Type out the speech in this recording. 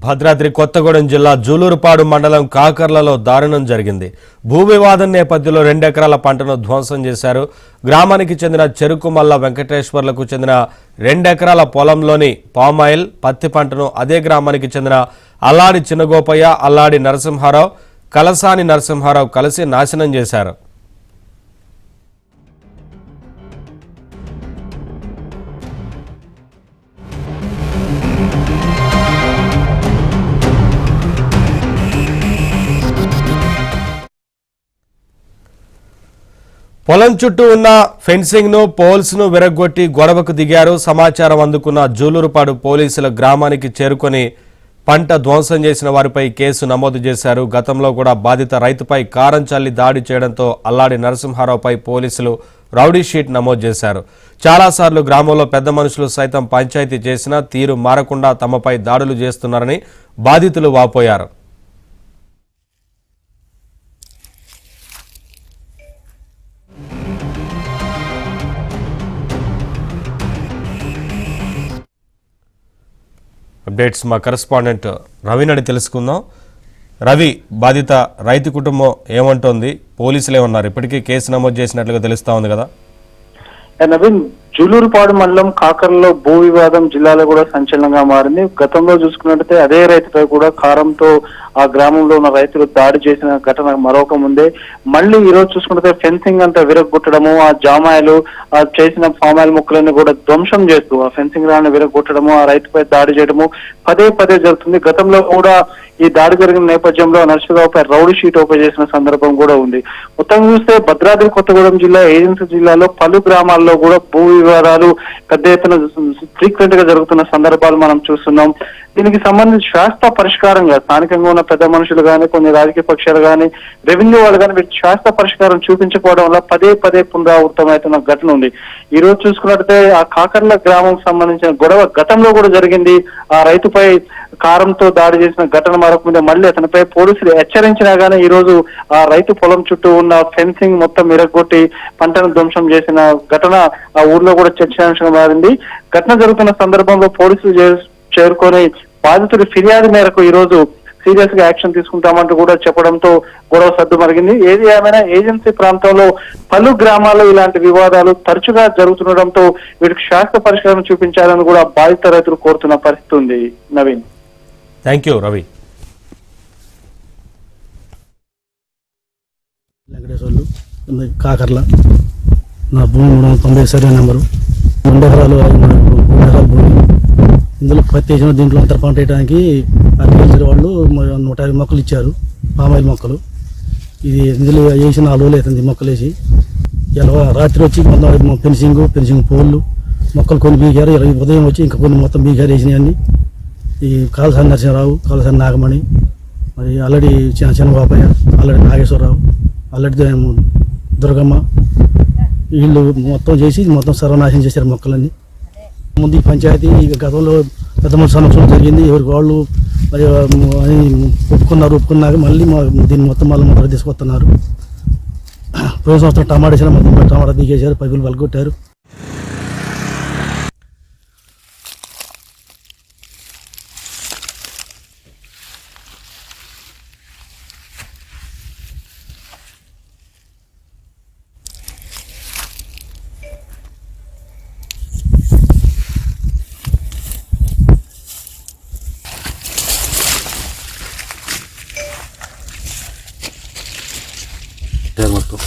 భద్రాద్రి కొత్తగూడెం జిల్లా జూలూరుపాడు మండలం కాకర్లలో దారుణం జరిగింది. భూ వివాదం నేపథ్యంలో 2 ఎకరాల పంటను ధ్వంసం చేశారు. గ్రామానికి చెందిన చెరుకుమల్ల వెంకటేశ్వర్లకు చెందిన 2 ఎకరాల పొలంలోని పామాయిల్, పత్తి పంటను అదే గ్రామానికి చెందిన అల్లాడి చిన్నగోపయ్య, అల్లాడి నరసింహారావు, కలసాని నరసింహారావు కలిసి నాశనం చేశారు. పొలం చుట్టూ ఉన్న ఫెన్సింగ్ ను, పోల్స్ ను విరగ్గొట్టి గొడవకు దిగారు. సమాచారం అందుకున్న జూలూరుపాడు పోలీసులు గ్రామానికి చేరుకొని పంట ధ్వంసం చేసిన వారిపై కేసు నమోదు చేశారు. గతంలో కూడా బాధిత రైతుపై కారం చల్లి దాడి చేయడంతో అల్లాడి నరసింహారావుపై పోలీసులు రౌడీ షీట్ నమోదు చేశారు. చాలాసార్లు గ్రామంలో పెద్ద మనుషులు సైతం పంచాయతీ చేసినా తీరు మారకుండా తమపై దాడులు చేస్తున్నారని బాధితులు వాపోయారు. అప్డేట్స్ మా కరెస్పాండెంట్ రవిని అడిగి తెలుసుకుందాం. రవి, బాధిత రైతు కుటుంబం ఏమంటోంది? పోలీసులు ఏమన్నారు? ఇప్పటికీ కేసు నమోదు చేసినట్లుగా తెలుస్తా ఉంది కదా. నవీన్, జూలూరుపాడు మండలం కాకర్లో భూ వివాదం జిల్లాలో కూడా సంచలనంగా మారింది. గతంలో చూసుకున్నట్లయితే అదే రైతుపై కూడా కారంతో ఆ గ్రామంలో ఉన్న రైతులు దాడి చేసిన ఘటన మరొక ముందే మళ్ళీ ఈ రోజు చూసుకుంటే ఫెన్సింగ్ అంతా విరగొట్టడము, ఆ జామాయిలు ఆ చేసిన ఫామాయిల్ మొక్కలన్నీ కూడా ధ్వంసం చేస్తూ ఆ ఫెన్సింగ్ రాన్ని విరగొట్టడము, ఆ రైతుపై దాడి చేయడము పదే పదే జరుగుతుంది. గతంలో కూడా ఈ దాడి జరిగిన నేపథ్యంలో నర్సింహరావుపై రౌడీ షీట్ ఓపెన్ చేసిన సందర్భం కూడా ఉంది. మొత్తం చూస్తే భద్రాద్రి కొత్తగూడెం జిల్లా, ఏజెన్సీ జిల్లాలో పలు గ్రామాల్లో కూడా భూ వివాదాలు పెద్ద ఎత్తున ఫ్రీక్వెంట్ గా జరుగుతున్న సందర్భాలు మనం చూస్తున్నాం. దీనికి సంబంధించి శాస్త్ర పరిష్కారంగా స్థానికంగా ఉన్న పెద్ద మనుషులు కానీ, కొన్ని రాజకీయ పక్షాలు కానీ, రెవెన్యూ వాళ్ళు కానీ వీటి శాస్త్ర పరిష్కారం చూపించకపోవడం వల్ల పదే పదే పునరావృతమవుతున్న ఘటన ఉంది. ఈ రోజు చూసుకున్నట్లయితే ఆ కాకర్ల గ్రామం సంబంధించిన గొడవ గతంలో కూడా జరిగింది. ఆ రైతుపై కారంతో దాడి చేసిన ఘటన మరొక ముందే మళ్ళీ అతనిపై పోలీసులు హెచ్చరించినా గానీ ఈ రోజు ఆ రైతు పొలం చుట్టూ ఉన్న ఫెన్సింగ్ మొత్తం ఇరగొట్టి పంటను ధ్వంసం చేసిన ఘటన ఆ ఊర్లో కూడా చర్చాంశంగా మారింది. ఘటన జరుగుతున్న సందర్భంలో పోలీసులు చేరుకొని బాధితుడి ఫిర్యాదు మేరకు ఈ రోజు సీరియస్ గా యాక్షన్ తీసుకుంటామంటూ కూడా చెప్పడంతో గొడవ సద్దు మరిగింది. ఏది ఏమైనా ఏజెన్సీ ప్రాంతంలో పలు గ్రామాల్లో ఇలాంటి వివాదాలు తరచుగా జరుగుతుండటంతో వీటికి శాస్త్ర పరిష్కారం చూపించాలని కూడా బాధిత రైతులు కోరుతున్న పరిస్థితి ఉంది. Naveen, thank you Ravi. వెంకటేశ్వర్లు, కాకర్ల, నా భూమి 390 సర్వే నెంబరు, 2 ఎకరాలు భూమి. ఇందులో పత్తి వేసిన దీంట్లో అంతర పంట వేయడానికి అగ్రికల్చర్ వాళ్ళు 150 మొక్కలు ఇచ్చారు, పామాయిల్ మొక్కలు. ఇది ఇందులో వేసి 4 రోజులు అవుతుంది మొక్కలు వేసి. ఇలా రాత్రి వచ్చి మొత్తం ఫెన్సింగ్ పోళ్ళు మొక్కలు కొన్ని బీగారు. ఉదయం వచ్చి ఇంకా కొన్ని మొత్తం బీగారు వేసినాయన్ని. ఈ కాలసాని నరసింహరావు, కాలసాని నాగమణి, మరి అల్లడి చిన్నబాపయ్య, అల్లడి నాగేశ్వరరావు, అల్లడి దుర్గమ్మ, వీళ్ళు మొత్తం చేసి మొత్తం సర్వనాశనం చేశారు మొక్కలన్నీ. ముందు ఈ పంచాయతీ గతంలో పెద్ద మనిషి సమక్షంలో జరిగింది. ఎవరికి వాళ్ళు మరి ఒప్పుకున్నాక మళ్ళీ దీన్ని మొత్తం మళ్ళీ తీసుకొస్తున్నారు. పోయిన సంవత్సరం టమాటా వేసిన మొత్తం టమాటా దిగేశారు, పైపులు పలగొట్టారు. మొత్తం